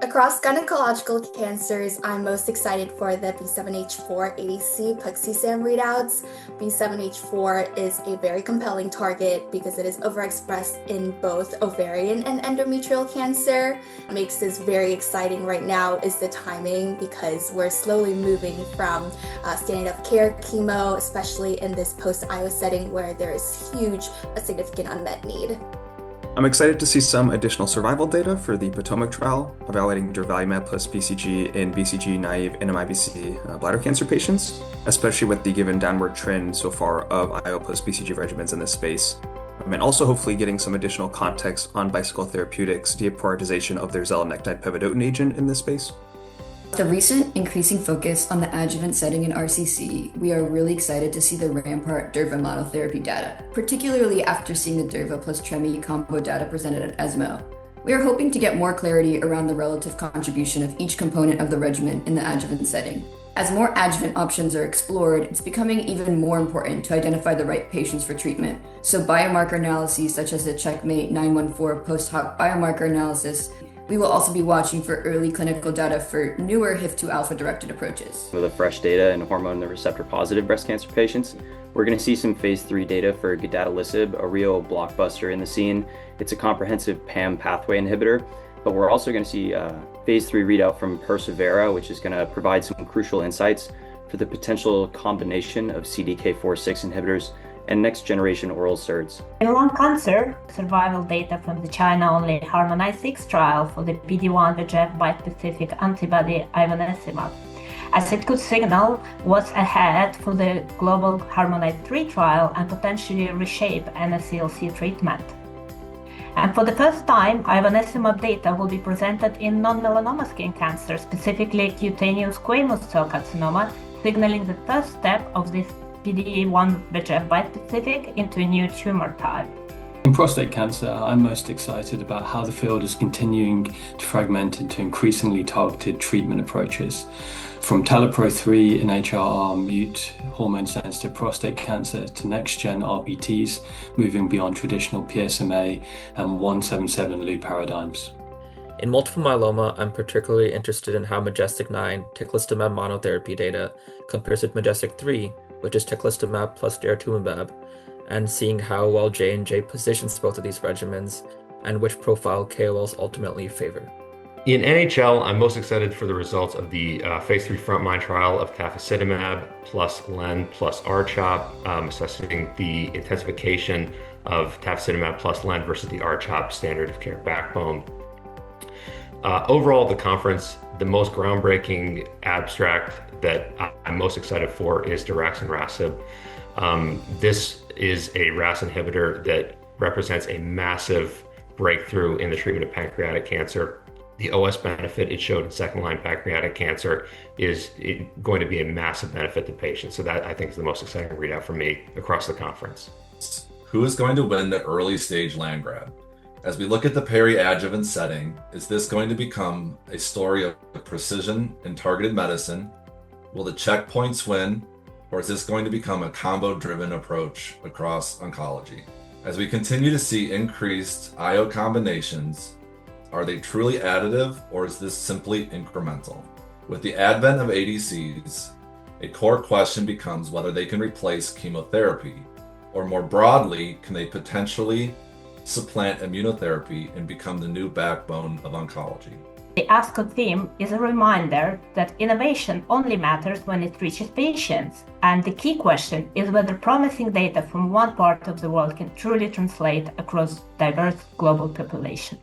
Across gynecological cancers, I'm most excited for the B7H4 ADC Puxisam readouts. B7H4 is a very compelling target because it is overexpressed in both ovarian and endometrial cancer. What makes this very exciting right now is the timing because we're slowly moving from standard of care chemo, especially in this post-IO setting where there is a significant unmet need. I'm excited to see some additional survival data for the Potomac trial, evaluating durvalumab plus BCG in BCG-naive NMIBC bladder cancer patients, especially with the given downward trend so far of IO plus BCG regimens in this space. And also hopefully getting some additional context on Bicycle Therapeutics' deprioritization of their zelenectide pevedotin agent in this space. The recent increasing focus on the adjuvant setting in RCC, we are really excited to see the Rampart Durva monotherapy data, particularly after seeing the Durva plus Tremi combo data presented at ESMO. We are hoping to get more clarity around the relative contribution of each component of the regimen in the adjuvant setting. As more adjuvant options are explored, it's becoming even more important to identify the right patients for treatment. So biomarker analyses such as the Checkmate 914 post-hoc biomarker analysis. We will also be watching for early clinical data for newer HIF2 alpha-directed approaches. With the fresh data in hormone receptor-positive breast cancer patients, we're going to see some phase 3 data for gedatolisib, a real blockbuster in the scene. It's a comprehensive PAM pathway inhibitor, but we're also going to see a phase 3 readout from Persevera, which is going to provide some crucial insights for the potential combination of CDK4/6 inhibitors and next-generation oral SERDs. In lung cancer, survival data from the China-only HARMONIZE-6 trial for the PD-1 VEGF bispecific antibody ivonescimab, as it could signal what's ahead for the global HARMONIZE-3 trial and potentially reshape NSCLC treatment. And for the first time, ivonescimab data will be presented in non-melanoma skin cancer, specifically cutaneous squamous cell carcinoma, signaling the first step of this PD-1 VEGF bispecific into a new tumor type. In prostate cancer, I'm most excited about how the field is continuing to fragment into increasingly targeted treatment approaches. From TALAPRO-3 in HRR-mute hormone-sensitive prostate cancer to next-gen RPTs, moving beyond traditional PSMA and 177 loop paradigms. In multiple myeloma, I'm particularly interested in how Majestic-9 teclistamab monotherapy data compares with Majestic-3, which is teclistamab plus daratumumab, and seeing how well J&J positions both of these regimens and which profile KOLs ultimately favor. In NHL, I'm most excited for the results of the phase 3 frontline trial of tafasitamab plus len plus R-CHOP, assessing the intensification of tafasitamab plus len versus the R-CHOP standard of care backbone. Overall, the conference, the most groundbreaking abstract that I'm most excited for is daraxonrasib. This is a RAS inhibitor that represents a massive breakthrough in the treatment of pancreatic cancer. The OS benefit it showed in second-line pancreatic cancer is going to be a massive benefit to patients. So that, I think, is the most exciting readout for me across the conference. Who is going to win the early-stage land grab? As we look at the peri-adjuvant setting, is this going to become a story of precision and targeted medicine? Will the checkpoints win, or is this going to become a combo-driven approach across oncology? As we continue to see increased IO combinations, are they truly additive, or is this simply incremental? With the advent of ADCs, a core question becomes whether they can replace chemotherapy, or more broadly, can they potentially supplant immunotherapy and become the new backbone of oncology? The ASCO theme is a reminder that innovation only matters when it reaches patients, and the key question is whether promising data from one part of the world can truly translate across diverse global populations.